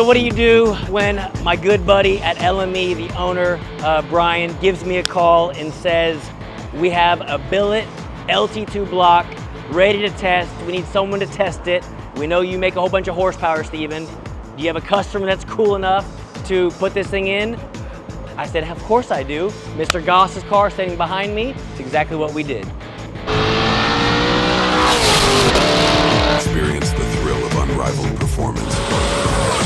what do you do when my good buddy at LME, the owner, Brian, gives me a call and says, we have a Billet LT2 block ready to test. We need someone to test it. We know you make a whole bunch of horsepower, Steven. Do you have a customer that's cool enough to put this thing in? I said, of course I do. Mr. Goss's car standing behind me. It's exactly what we did. Experience the thrill of unrivaled performance.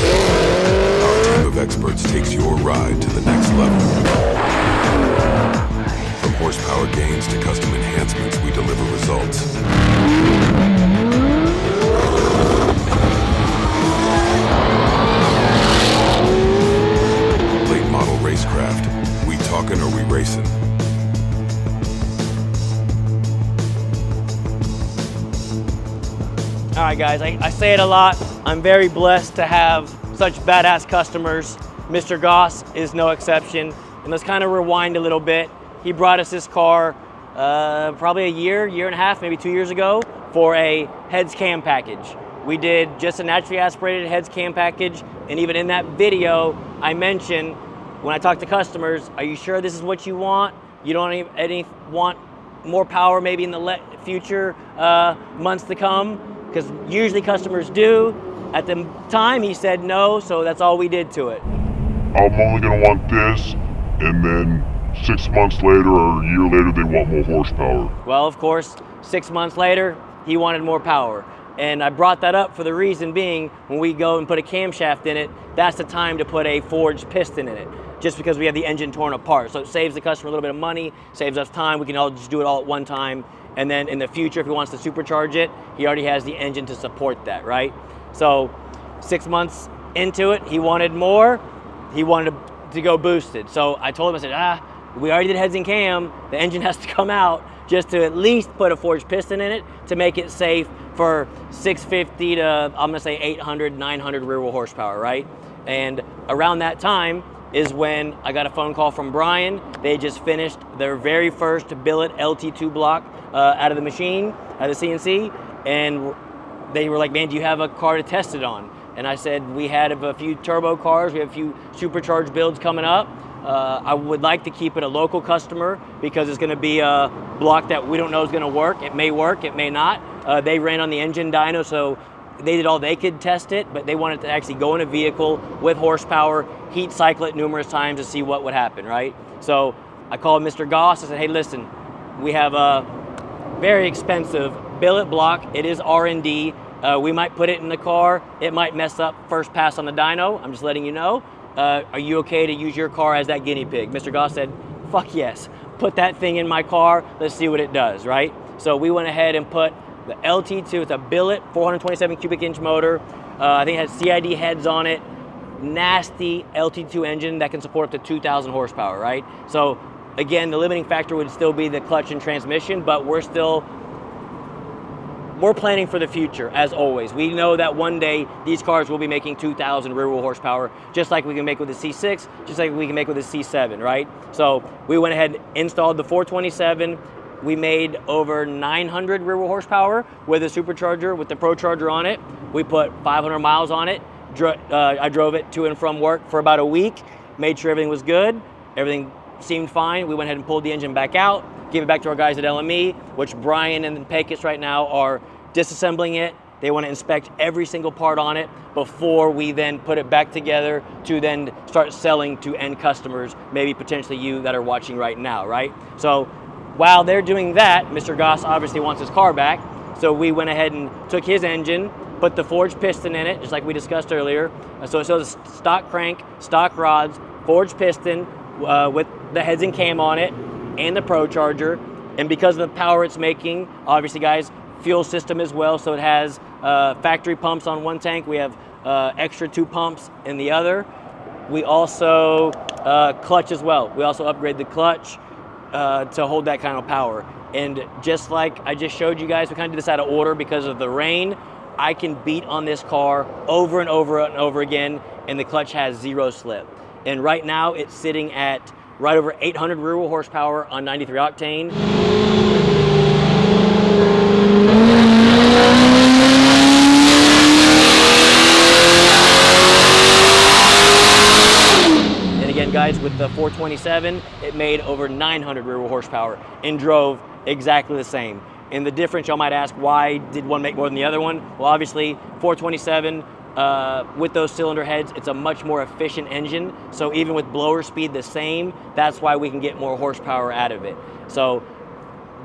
Our team of experts takes your ride to the next level. From horsepower gains to custom enhancements, we deliver results. Late model racecraft. We talking or we racing? All right, guys, I say it a lot. I'm very blessed to have such badass customers. Mr. Goss is no exception. And let's kind of rewind a little bit. He brought us this car probably a year and a half, maybe 2 years ago for a heads cam package. We did just a naturally aspirated heads cam package. And even in that video, I mentioned when I talk to customers, are you sure this is what you want? You don't want more power maybe in the future months to come? Because usually customers do. At the time, he said no, so that's all we did to it. I'm only gonna want this, and then 6 months later or a year later, they want more horsepower. Well, of course, 6 months later, he wanted more power. And I brought that up for the reason being, when we go and put a camshaft in it, that's the time to put a forged piston in it, just because we have the engine torn apart. So it saves the customer a little bit of money, saves us time. We can all just do it all at one time. And then in the future, if he wants to supercharge it, he already has the engine to support that, right? So 6 months into it, he wanted more. He wanted to go boosted. So I told him, I said, we already did heads and cam. The engine has to come out just to at least put a forged piston in it to make it safe for 650 to, I'm gonna say 800, 900 rear wheel horsepower, right? And around that time is when I got a phone call from Brian. They just finished their very first Billet LT2 block out of the machine, out of the CNC, and they were like, man, do you have a car to test it on? And I said, we had a few turbo cars, we have a few supercharged builds coming up. I would like to keep it a local customer because it's gonna be a block that we don't know is gonna work. It may work, it may not. They ran on the engine dyno, so they did all they could test it, but they wanted to actually go in a vehicle with horsepower, heat cycle it numerous times to see what would happen, right? So I called Mr. Goss, I said, hey, listen, we have a very expensive billet block. It is R&D. We might put it in the car. It might mess up first pass on the dyno. I'm just letting you know. Are you okay to use your car as that guinea pig? Mr. Goss said, fuck yes. Put that thing in my car. Let's see what it does, right? So we went ahead and put the LT2. It's a Billet 427 cubic inch motor. I think it has CID heads on it. Nasty LT2 engine that can support up to 2,000 horsepower, right? So again, the limiting factor would still be the clutch and transmission, but we're planning for the future, as always. We know that one day these cars will be making 2,000 rear wheel horsepower, just like we can make with the C6, just like we can make with the C7, right? So we went ahead and installed the 427. We made over 900 rear wheel horsepower with a supercharger, with the ProCharger on it. We put 500 miles on it. I drove it to and from work for about a week, made sure everything was good. Everything seemed fine. We went ahead and pulled the engine back out, gave it back to our guys at LME, which Brian and Pecos right now are disassembling it. They want to inspect every single part on it before we then put it back together to then start selling to end customers, maybe potentially you that are watching right now, right? So while they're doing that, Mr. Goss obviously wants his car back. So we went ahead and took his engine, put the forged piston in it, just like we discussed earlier. So it shows stock crank, stock rods, forged piston with the heads and cam on it, and the ProCharger. And because of the power it's making, obviously guys, fuel system as well. So it has factory pumps on one tank. We have extra 2 pumps in the other. We also clutch as well. We also upgrade the clutch to hold that kind of power. And just like I just showed you guys, we kind of did this out of order because of the rain. I can beat on this car over and over and over again, and the clutch has 0 slip. And right now it's sitting at right over 800 rear wheel horsepower on 93 octane. with the 427, it made over 900 rear wheel horsepower and drove exactly the same. And the difference, y'all might ask, why did one make more than the other one? Well, obviously, 427, with those cylinder heads, it's a much more efficient engine. So even with blower speed the same, that's why we can get more horsepower out of it. So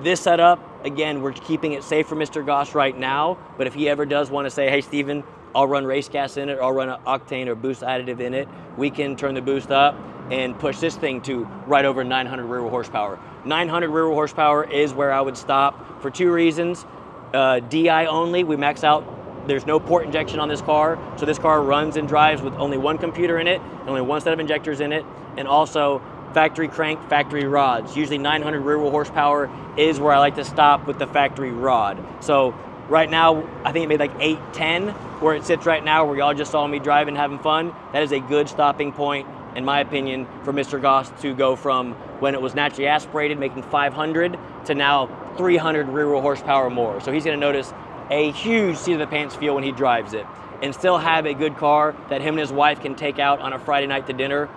this setup, again, we're keeping it safe for Mr. Goss right now, but if he ever does want to say, hey, Steven, I'll run race gas in it, I'll run an octane or boost additive in it, we can turn the boost up and push this thing to right over 900 rear wheel horsepower. 900 rear wheel horsepower is where I would stop for 2 reasons. DI only, we max out. There's no port injection on this car, so this car runs and drives with only 1 computer in it, and only 1 set of injectors in it, and also factory crank, factory rods. Usually 900 rear wheel horsepower is where I like to stop with the factory rod. So right now, I think it made like 810, where it sits right now, where y'all just saw me driving, having fun. That is a good stopping point, in my opinion, for Mr. Goss to go from when it was naturally aspirated, making 500, to now 300 rear wheel horsepower more. So he's gonna notice a huge seat of the pants feel when he drives it, and still have a good car that him and his wife can take out on a Friday night to dinner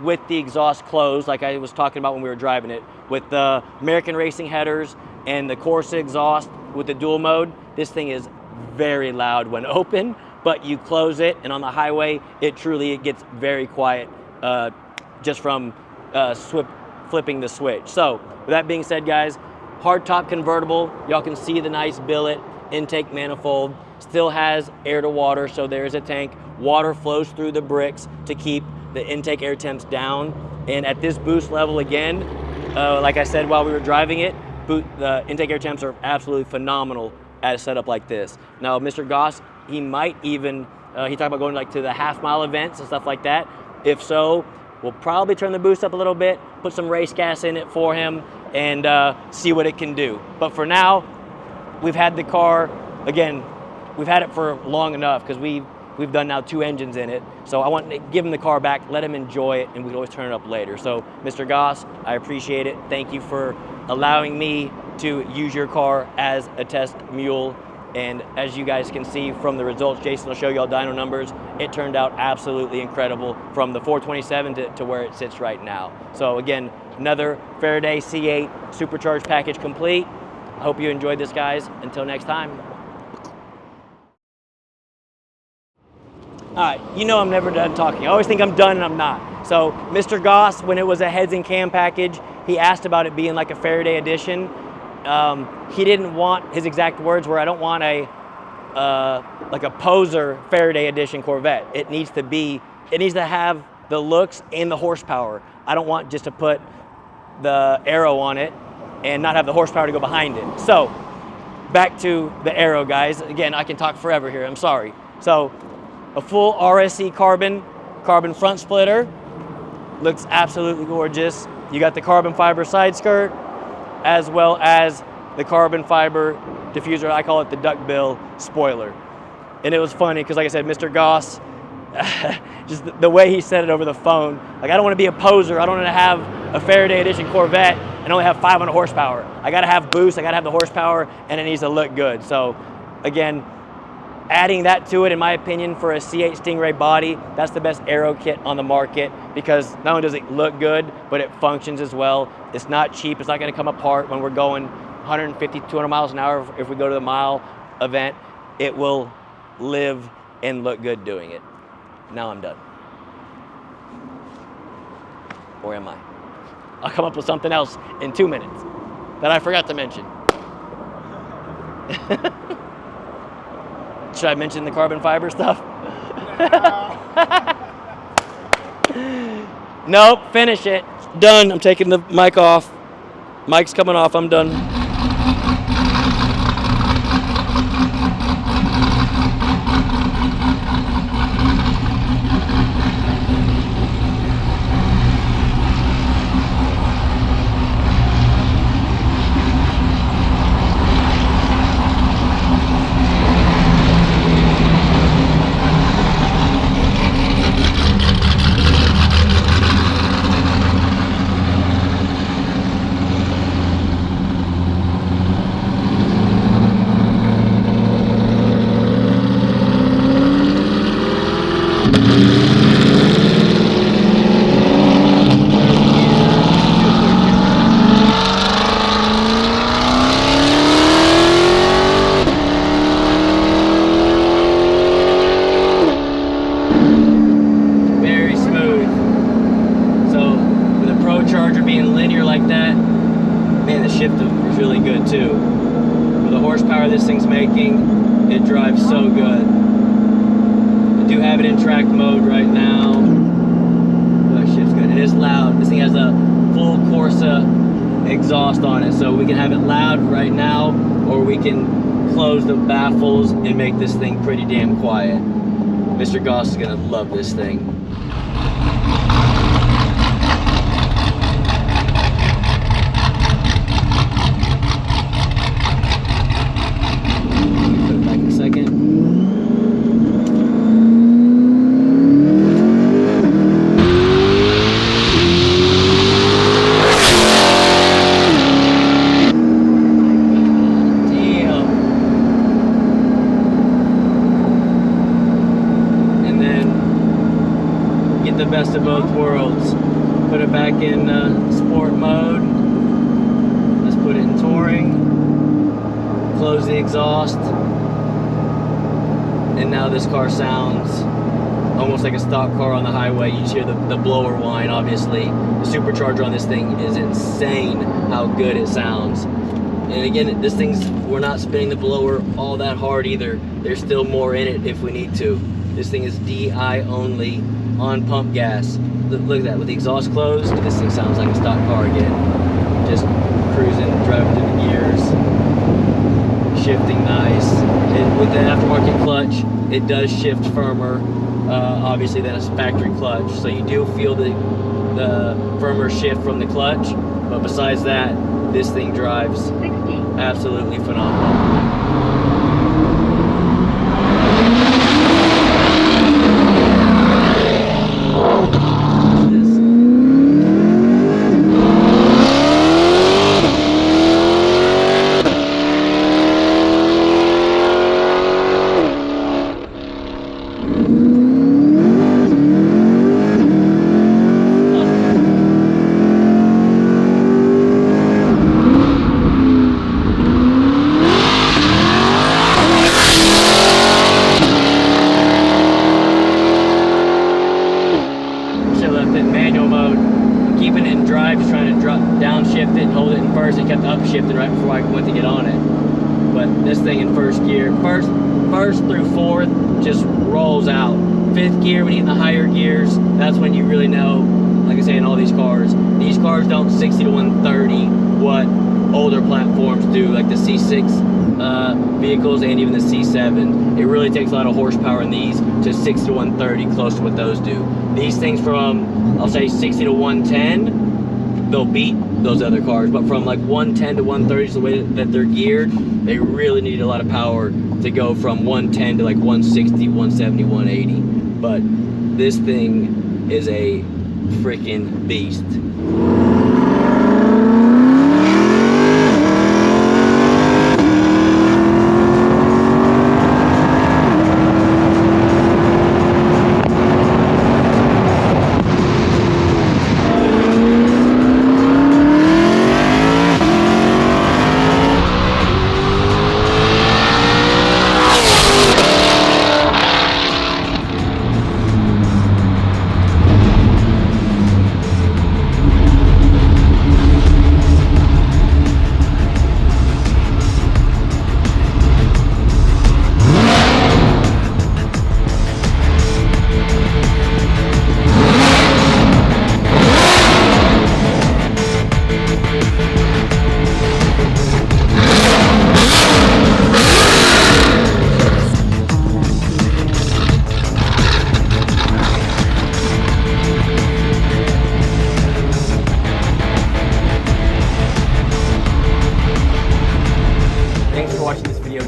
with the exhaust closed, like I was talking about when we were driving it, with the American Racing headers and the Corsa exhaust with the dual mode. This thing is very loud when open, but you close it, and on the highway, it gets very quiet just from flipping the switch. So with that being said, guys, hardtop convertible, y'all can see the nice billet intake manifold, still has air to water, so there's a tank. Water flows through the bricks to keep the intake air temps down. And at this boost level again, like I said while we were driving it, the intake air temps are absolutely phenomenal at a setup like this. Now, Mr. Goss, he might even, he talked about going like to the half-mile events and stuff like that. If so, we'll probably turn the boost up a little bit, put some race gas in it for him, and see what it can do. But for now, we've had the car, again, we've had it for long enough because we've done now 2 engines in it. So I want to give him the car back, let him enjoy it, and we can always turn it up later. So Mr. Goss, I appreciate it. Thank you for allowing me to use your car as a test mule. And as you guys can see from the results, Jason will show you all dyno numbers. It turned out absolutely incredible from the 427 to where it sits right now. So again, another Faraday C8 Supercharge package complete. I hope you enjoyed this, guys. Until next time. All right, you know I'm never done talking. I always think I'm done and I'm not. So Mr. Goss, when it was a heads and cam package, he asked about it being like a Faraday edition. He didn't want, his exact words were, I don't want a like a poser Faraday edition Corvette. It needs to have the looks and the horsepower. I don't want just to put the aero on it and not have the horsepower to go behind it. So back to the aero, guys. Again, I can talk forever here, I'm sorry. So a full RSSE carbon front splitter, looks absolutely gorgeous. You got the carbon fiber side skirt, as well as the carbon fiber diffuser. I call it the duckbill spoiler. And it was funny because, like I said, Mr. Goss, just the way he said it over the phone, like, I don't want to be a poser. I don't want to have a Faraday edition Corvette and only have 500 horsepower. I got to have boost, I got to have the horsepower, and it needs to look good. So again, adding that to it, in my opinion, for a C8 Stingray body, that's the best aero kit on the market, because not only does it look good, but it functions as well. It's not cheap. It's not going to come apart when we're going 150, 200 miles an hour. If we go to the mile event, it will live and look good doing it. Now I'm done. Or am I? I'll come up with something else in 2 minutes that I forgot to mention. Should I mention the carbon fiber stuff? Nope, finish it. Done. I'm taking the mic off. Mic's coming off. I'm done. this thing's making. It drives so good. I do have it in track mode right now. But shit's good. It is loud. This thing has a full Corsa exhaust on it, so we can have it loud right now, or we can close the baffles and make this thing pretty damn quiet. Mr. Goss is gonna love this thing. Put it back in a second. The best of both worlds. Put it back in sport mode. Let's put it in touring. Close the exhaust. And now this car sounds almost like a stock car on the highway. You just hear the blower whine, obviously. The supercharger on this thing is insane how good it sounds. And again, this thing's, we're not spinning the blower all that hard either. There's still more in it if we need to. This thing is DI only on pump gas. Look at that, with the exhaust closed, this thing sounds like a stock car again. Just cruising, driving through the gears, shifting nice. With the aftermarket clutch, it does shift firmer, obviously, than a factory clutch. So you do feel the firmer shift from the clutch, but besides that, this thing drives absolutely phenomenal. Downshift it, hold it in first. It kept upshifting right before I went to get on it. But this thing in first gear, first through fourth, just rolls out. Fifth gear, when you get in the higher gears, that's when you really know, like I say, in all these cars don't 60 to 130 what older platforms do, like the C6 vehicles and even the C7. It really takes a lot of horsepower in these to 60 to 130, close to what those do. These things from, I'll say 60 to 110, they'll beat those other cars, but from like 110 to 130 is the way that they're geared. They really need a lot of power to go from 110 to like 160, 170, 180. But this thing is a freaking beast.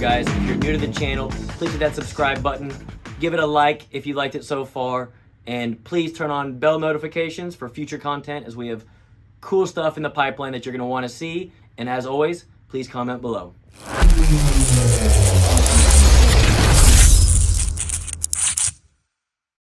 Guys, if you're new to the channel, please hit that subscribe button, give it a like if you liked it so far, and please turn on bell notifications for future content, as we have cool stuff in the pipeline that you're going to want to see. And as always, please comment below.